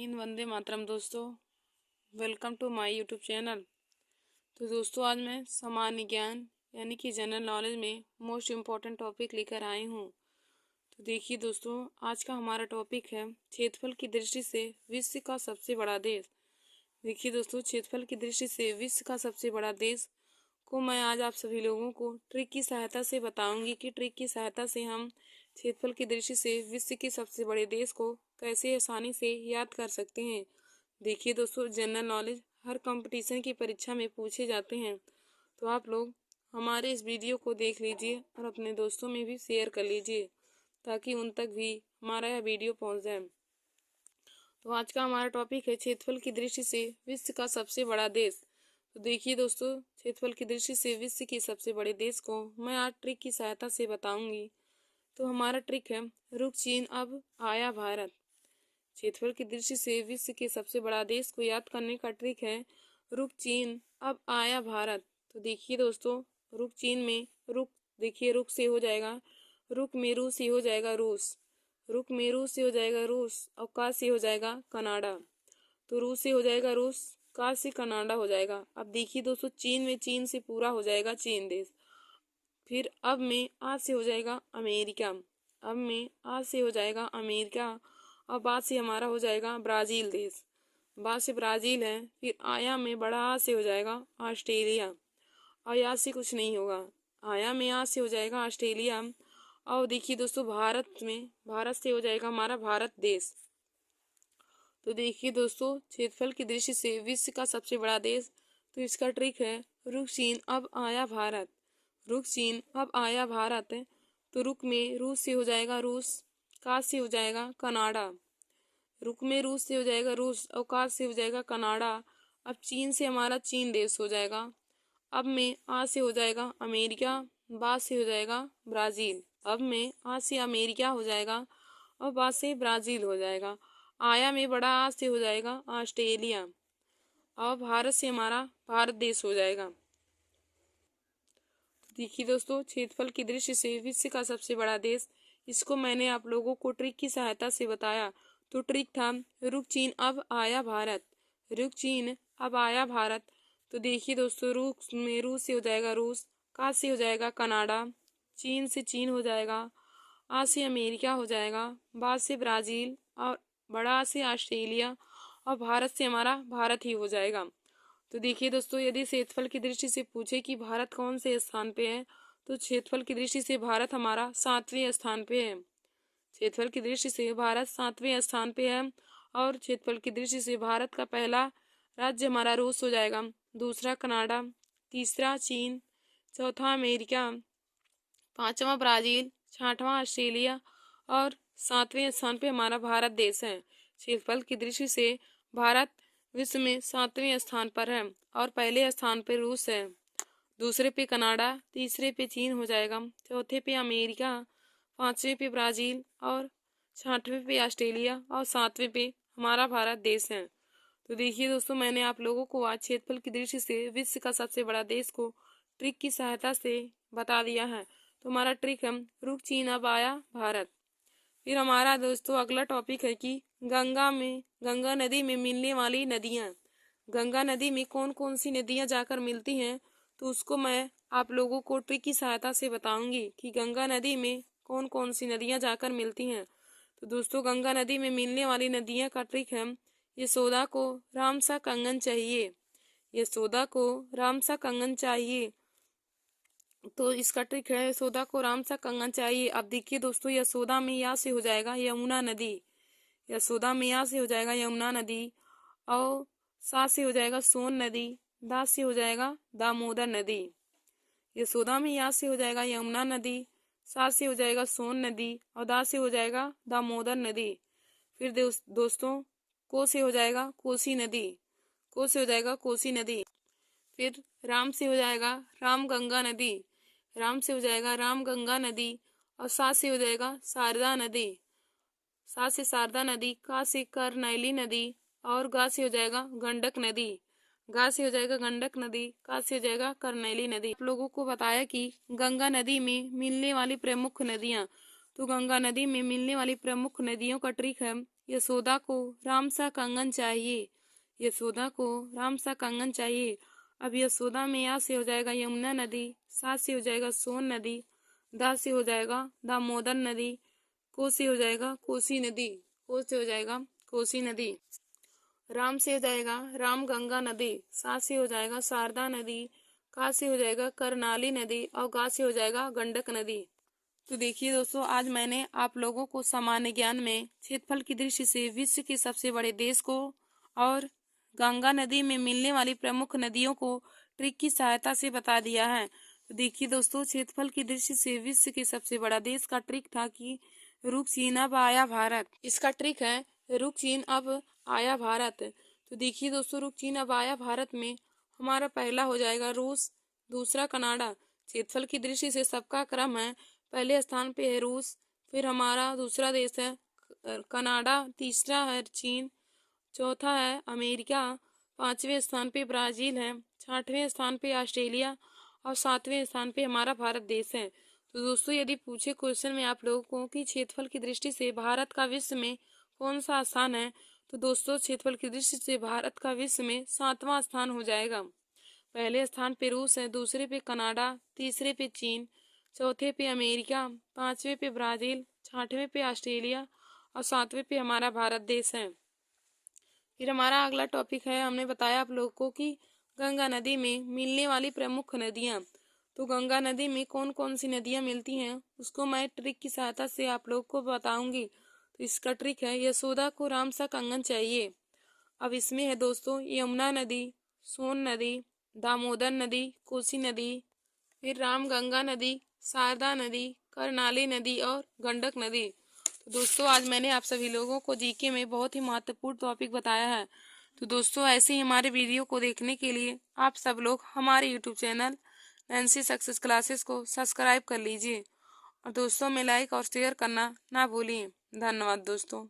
इन वंदे मातरम दोस्तों, welcome to my YouTube channel. तो दोस्तों, आज मैं सामान्य ज्ञान यानी कि जनरल नॉलेज में मोस्ट इम्पॉर्टेंट टॉपिक लेकर आई हूँ। तो देखिए दोस्तों, आज का हमारा टॉपिक है क्षेत्रफल की दृष्टि से विश्व का सबसे बड़ा देश। देखिए दोस्तों, क्षेत्रफल की दृष्टि से विश्व का सबसे बड़ा देश को मैं आज आप सभी लोगों को ट्रिक की सहायता से बताऊंगी कि ट्रिक की सहायता से हम क्षेत्रफल की दृष्टि से विश्व के सबसे बड़े देश को कैसे आसानी से याद कर सकते हैं। देखिए दोस्तों, जनरल नॉलेज हर कंपटीशन की परीक्षा में पूछे जाते हैं, तो आप लोग हमारे इस वीडियो को देख लीजिए और अपने दोस्तों में भी शेयर कर लीजिए ताकि उन तक भी हमारा यह वीडियो पहुंच जाए। तो आज का हमारा टॉपिक है क्षेत्रफल की दृष्टि से विश्व का सबसे बड़ा देश। तो देखिए दोस्तों, क्षेत्रफल की दृष्टि से विश्व के सबसे बड़े देश को मैं आज ट्रिक की सहायता से बताऊंगी। तो हमारा ट्रिक है रुक चीन अब आया भारत। क्षेत्रफल की दृष्टि से विश्व के सबसे बड़ा देश को याद करने का ट्रिक है रुक चीन अब आया भारत। तो देखिए दोस्तों, रुक चीन में रुक, देखिए रुक से हो जाएगा, रुक में रू से हो जाएगा रूस, रुक में रू से हो जाएगा रूस और का से हो जाएगा कनाडा। तो रूस से हो जाएगा रूस, का से कनाडा हो जाएगा। अब देखिए दोस्तों, चीन में चीन से पूरा हो जाएगा चीन देश। फिर अब में आ से हो जाएगा अमेरिका, अब में आ से हो जाएगा अमेरिका और बाद से हमारा हो जाएगा ब्राज़ील देश, बाद से ब्राज़ील है। फिर आया में बड़ा आ से हो जाएगा ऑस्ट्रेलिया और यहाँ से कुछ नहीं होगा, आया में आ से हो जाएगा ऑस्ट्रेलिया। और देखिए दोस्तों, भारत में भारत से हो जाएगा हमारा भारत देश। तो देखिए दोस्तों, क्षेत्रफल की दृष्टि से विश्व का सबसे बड़ा देश, तो इसका ट्रिक है रुक चीन अब आया भारत, रुक चीन अब आया भारत। तो रुक में रूस से हो जाएगा रूस, का से हो जाएगा कनाडा, रुक में रूस से हो जाएगा रूस और का से हो जाएगा कनाडा। अब चीन से हमारा चीन देश हो जाएगा। अब में आ से हो जाएगा अमेरिका, बा से हो जाएगा ब्राज़ील, अब में आ से अमेरिका हो जाएगा और बा से ब्राज़ील हो जाएगा। आया में बड़ा आ से हो जाएगा ऑस्ट्रेलिया और भारत से हमारा भारत देश हो जाएगा। देखिए दोस्तों, क्षेत्रफल की दृष्टि से विश्व का सबसे बड़ा देश, इसको मैंने आप लोगों को ट्रिक की सहायता से बताया। तो ट्रिक था रुक चीन अब आया भारत, रुक चीन अब आया भारत। तो देखिए दोस्तों, रुक में रूस से हो जाएगा रूस, का से हो जाएगा कनाडा, चीन से चीन हो जाएगा, आ से अमेरिका हो जाएगा, बा से ब्राज़ील और बड़ा से ऑस्ट्रेलिया और भारत से हमारा भारत ही हो जाएगा। तो देखिए दोस्तों, यदि क्षेत्रफल की दृष्टि से पूछे कि भारत कौन से स्थान पे है, तो क्षेत्रफल की दृष्टि से भारत हमारा 7वें स्थान पे है। क्षेत्रफल की दृष्टि से भारत 7वें स्थान पे है और क्षेत्रफल की दृष्टि से भारत का पहला राज्य हमारा रूस हो जाएगा, दूसरा कनाडा, तीसरा चीन, चौथा अमेरिका, पांचवा ब्राज़ील, छठवां ऑस्ट्रेलिया और 7वें स्थान पे हमारा भारत देश है। क्षेत्रफल की दृष्टि से भारत विश्व में 7वें स्थान पर है और पहले स्थान पर रूस है, दूसरे पे कनाडा, तीसरे पे चीन हो जाएगा, चौथे पे अमेरिका, पांचवें पे ब्राज़ील और छठवें पे ऑस्ट्रेलिया और 7वें पे हमारा भारत देश है। तो देखिए दोस्तों, मैंने आप लोगों को आज क्षेत्रफल की दृष्टि से विश्व का सबसे बड़ा देश को ट्रिक की सहायता से बता दिया है। तो हमारा ट्रिक है रुक चीन अब आया भारत। फिर हमारा दोस्तों अगला टॉपिक है कि गंगा नदी में मिलने वाली नदियाँ, गंगा नदी में कौन कौन सी नदियाँ जाकर मिलती हैं, तो उसको मैं आप लोगों को ट्रिक की सहायता से बताऊंगी कि गंगा नदी में कौन कौन सी नदियाँ जाकर मिलती हैं। तो दोस्तों, गंगा नदी में मिलने वाली नदियाँ का ट्रिक है यशोदा को राम सा कंगन चाहिए, यशोदा को राम सा कंगन चाहिए। तो इसका ट्रिक है यशोदा को राम सा कंगन चाहिए। अब देखिए दोस्तों, यशोदा में या से हो जाएगा यमुना नदी, यशोदा में या से हो जाएगा यमुना नदी और सा से हो जाएगा सोन नदी, दा से हो जाएगा दामोदर नदी। यशोदा में या से हो जाएगा यमुना नदी, सा से हो जाएगा सोन नदी और दा से हो जाएगा दामोदर नदी। फिर दोस्तों, को से हो जाएगा कोसी नदी, को से हो जाएगा कोसी नदी। फिर राम से हो जाएगा राम गंगा नदी, राम से हो जाएगा राम गंगा नदी और सा से हो जाएगा शारदा नदी, सा से शारदा नदी, का से करनैली नदी और गा से हो जाएगा गंडक नदी, गा से हो जाएगा गंडक नदी, का से हो जाएगा करनैली नदी। आप लोगों को बताया कि गंगा नदी में मिलने वाली प्रमुख नदियाँ, तो गंगा नदी में मिलने वाली प्रमुख नदियों का ट्रिक है यशोदा को राम सा कंगन चाहिए। यशोदा को राम सा कंगन चाहिए। अब यशोदा में या से हो जाएगा यमुना नदी, सा से हो जाएगा सोन नदी, दा से हो जाएगा दामोदर नदी, को से हो जाएगा कोसी नदी, को से हो जाएगा कोसी नदी। राम से हो जाएगा राम गंगा नदी, सा से हो जाएगा शारदा नदी, का से हो जाएगा करनाली नदी और गा से हो जाएगा गंडक नदी। तो देखिए दोस्तों, आज मैंने आप लोगों को सामान्य ज्ञान में क्षेत्रफल की दृष्टि से विश्व के सबसे बड़े देश को और गंगा नदी में मिलने वाली प्रमुख नदियों को ट्रिक की सहायता से बता दिया है। तो देखिए दोस्तों, क्षेत्रफल की दृष्टि से विश्व के सबसे बड़ा देश का ट्रिक था कि रुक चीन अब आया भारत। इसका ट्रिक है रुक चीन अब आया भारत। तो देखिए दोस्तों, रुक चीन अब आया भारत में हमारा पहला हो जाएगा रूस, दूसरा कनाडा। क्षेत्रफल की दृष्टि से सबका क्रम है, पहले स्थान पे है रूस, फिर हमारा दूसरा देश है कनाडा, तीसरा है चीन, चौथा है अमेरिका, पांचवें स्थान पे ब्राजील है, छठवें स्थान पे ऑस्ट्रेलिया और सातवें स्थान पे हमारा भारत देश है। तो दोस्तों, यदि पूछे क्वेश्चन में आप लोगों को कि क्षेत्रफल की दृष्टि से भारत का विश्व में कौन सा स्थान है, तो दोस्तों क्षेत्रफल की दृष्टि से भारत का विश्व में 7वां स्थान हो जाएगा। पहले स्थान पे रूस है, दूसरे पे कनाडा, तीसरे पे चीन, चौथे पे अमेरिका, पांचवें पे ब्राजील, छठवें पे ऑस्ट्रेलिया और सातवें पे हमारा भारत देश है। फिर हमारा अगला टॉपिक है, हमने बताया आप लोगों को कि गंगा नदी में मिलने वाली प्रमुख नदियाँ। तो गंगा नदी में कौन कौन सी नदियाँ मिलती हैं उसको मैं ट्रिक की सहायता से आप लोगों को बताऊंगी। तो इसका ट्रिक है यशोदा को राम सा कंगन चाहिए। अब इसमें है दोस्तों यमुना नदी, सोन नदी, दामोदर नदी, कोसी नदी, फिर राम गंगा नदी, शारदा नदी, करनाली नदी और गंडक नदी। तो दोस्तों, आज मैंने आप सभी लोगों को जीके में बहुत ही महत्वपूर्ण टॉपिक बताया है। तो दोस्तों, ऐसे ही हमारे वीडियो को देखने के लिए आप सब लोग हमारे YouTube channel Nancy success classes को सब्सक्राइब कर लीजिए और दोस्तों में लाइक और शेयर करना ना भूलिए। धन्यवाद दोस्तों।